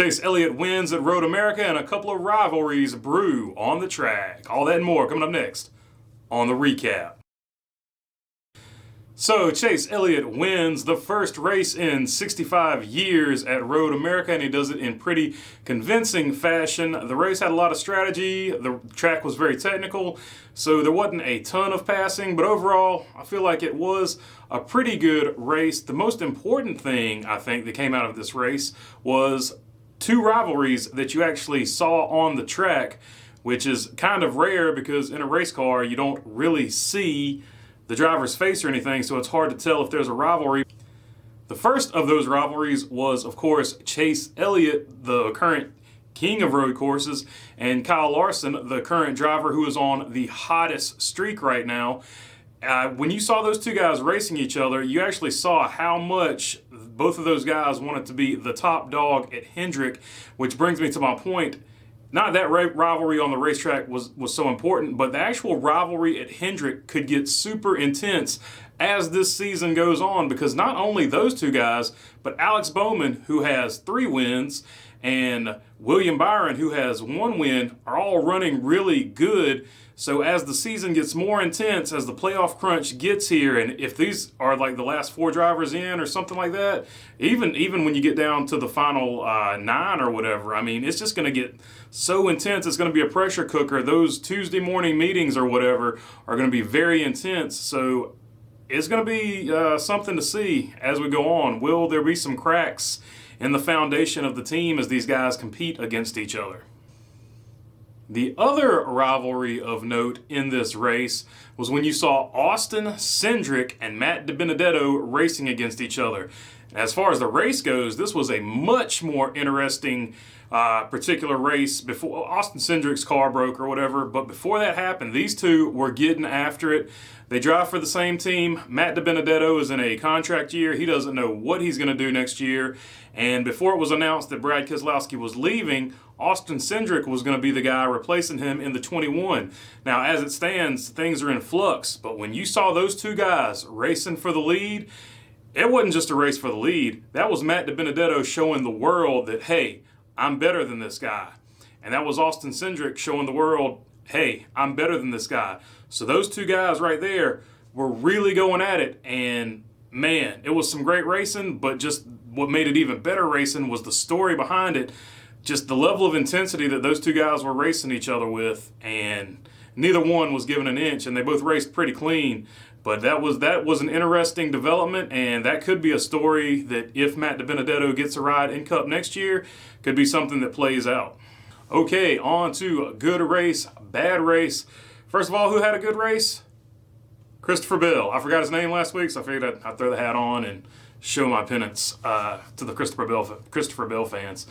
Chase Elliott wins at Road America, and a couple of rivalries brew on the track. All that and more coming up next on the recap. So Chase Elliott wins the first race in 65 years at Road America, and he does it in pretty convincing fashion. The race had a lot of strategy. The track was very technical, so there wasn't a ton of passing, but overall, I feel like it was a pretty good race. The most important thing, I think, that came out of this race was two rivalries that you actually saw on the track, which is kind of rare because in a race car, you don't really see the driver's face or anything, so it's hard to tell if there's a rivalry. The first of those rivalries was, of course, Chase Elliott, the current king of road courses, and Kyle Larson, the current driver who is on the hottest streak right now. When you saw those two guys racing each other, you actually saw how much both of those guys wanted to be the top dog at Hendrick, which brings me to my point. Not that rivalry on the racetrack was so important, but the actual rivalry at Hendrick could get super intense as this season goes on, because not only those two guys, but Alex Bowman, who has 3 wins, and William Byron, who has 1 win, are all running really good. So as the season gets more intense, as the playoff crunch gets here, and if these are like the last 4 drivers in or something like that, even when you get down to the final 9 or whatever, I mean, it's just going to get so intense. It's going to be a pressure cooker. Those Tuesday morning meetings or whatever are going to be very intense. So it's going to be something to see as we go on. Will there be some cracks in the foundation of the team as these guys compete against each other? The other rivalry of note in this race was when you saw Austin Cindric and Matt DiBenedetto racing against each other. As far as the race goes, this was a much more interesting particular race. Before Austin Cindric's car broke or whatever, but before that happened, these two were getting after it. They drive for the same team. Matt DiBenedetto is in a contract year. He doesn't know what he's going to do next year. And before it was announced that Brad Keselowski was leaving, Austin Cindric was going to be the guy replacing him in the 21. Now, as it stands, things are in flux. But when you saw those two guys racing for the lead, it wasn't just a race for the lead. That was Matt DiBenedetto showing the world that, hey, I'm better than this guy. And that was Austin Cindric showing the world, hey, I'm better than this guy. So those two guys right there were really going at it. And man, it was some great racing, but just what made it even better racing was the story behind it. Just the level of intensity that those two guys were racing each other with, and neither one was given an inch, and they both raced pretty clean. But that was an interesting development, and that could be a story that if Matt DiBenedetto gets a ride in Cup next year, could be something that plays out. Okay, on to a good race, bad race. First of all, who had a good race? Christopher Bell. I forgot his name last week, so I figured I'd throw the hat on and show my penance to the Christopher Bell fans.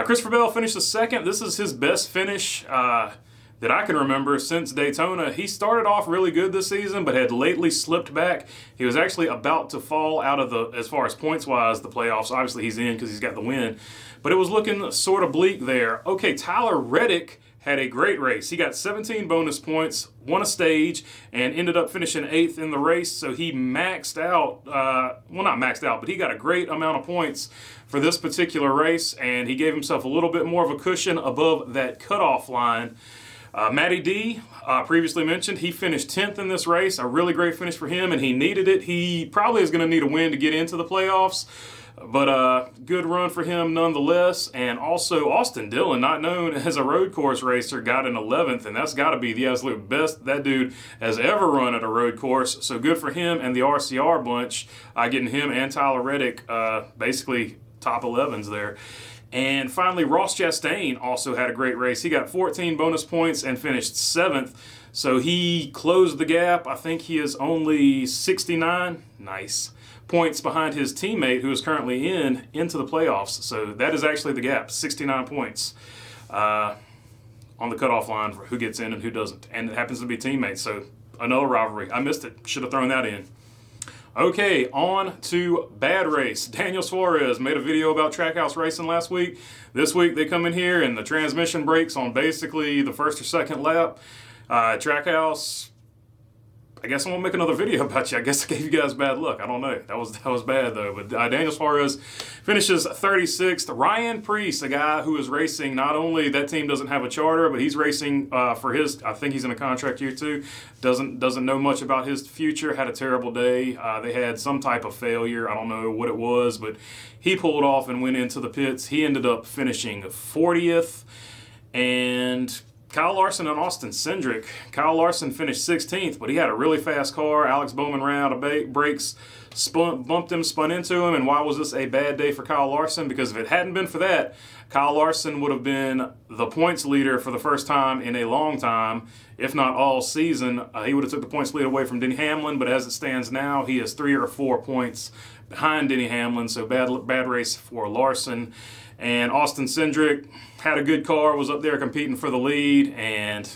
Christopher Bell finished the second. This is his best finish that I can remember since Daytona. He started off really good this season, but had lately slipped back. He was actually about to fall out of as far as points-wise, the playoffs. Obviously, he's in because he's got the win. But it was looking sort of bleak there. Okay, Tyler Reddick had a great race. He got 17 bonus points, won a stage, and ended up finishing 8th in the race. So he maxed out, well, not maxed out, but he got a great amount of points for this particular race, and he gave himself a little bit more of a cushion above that cutoff line. Matty D, previously mentioned, he finished 10th in this race. A really great finish for him, and he needed it. He probably is going to need a win to get into the playoffs. But good run for him nonetheless. And also Austin Dillon, not known as a road course racer, got an 11th, and that's got to be the absolute best that dude has ever run at a road course. So good for him and the RCR bunch, getting him and Tyler Reddick basically top 11s there. And finally, Ross Chastain also had a great race. He got 14 bonus points and finished 7th. So he closed the gap. I think he is only 69. Nice. Points behind his teammate who is currently into the playoffs. So that is actually the gap, 69 points on the cutoff line for who gets in and who doesn't. And it happens to be teammates, so another rivalry. I missed it. Should have thrown that in. Okay, on to bad race. Daniel Suarez made a video about Trackhouse Racing last week. This week they come in here and the transmission breaks on basically the first or second lap. Trackhouse I guess I won't make another video about you. I guess I gave you guys bad luck. I don't know. That was bad though. But Daniel Suarez finishes 36th. Ryan Preece, a guy who is racing, not only that team doesn't have a charter, but he's racing for his, I think he's in a contract year too. Doesn't know much about his future. Had a terrible day. They had some type of failure. I don't know what it was, but he pulled off and went into the pits. He ended up finishing 40th. And Kyle Larson and Austin Cindric. Kyle Larson finished 16th, but he had a really fast car. Alex Bowman ran out of brakes, bumped him, spun into him. And why was this a bad day for Kyle Larson? Because if it hadn't been for that, Kyle Larson would have been the points leader for the first time in a long time, if not all season. He would have took the points lead away from Denny Hamlin, but as it stands now, he is 3 or 4 points behind Denny Hamlin, so bad race for Larson. And Austin Cindric had a good car, was up there competing for the lead, and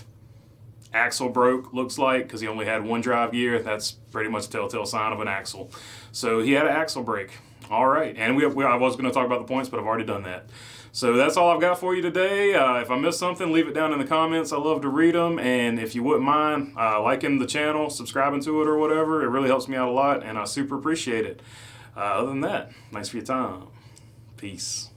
axle broke, looks like, because he only had one drive gear. That's pretty much a telltale sign of an axle. So he had an axle break. All right, and I was going to talk about the points, but I've already done that. So that's all I've got for you today. If I missed something, leave it down in the comments. I love to read them, and if you wouldn't mind liking the channel, subscribing to it or whatever, it really helps me out a lot, and I super appreciate it. Other than that, thanks for your time. Peace.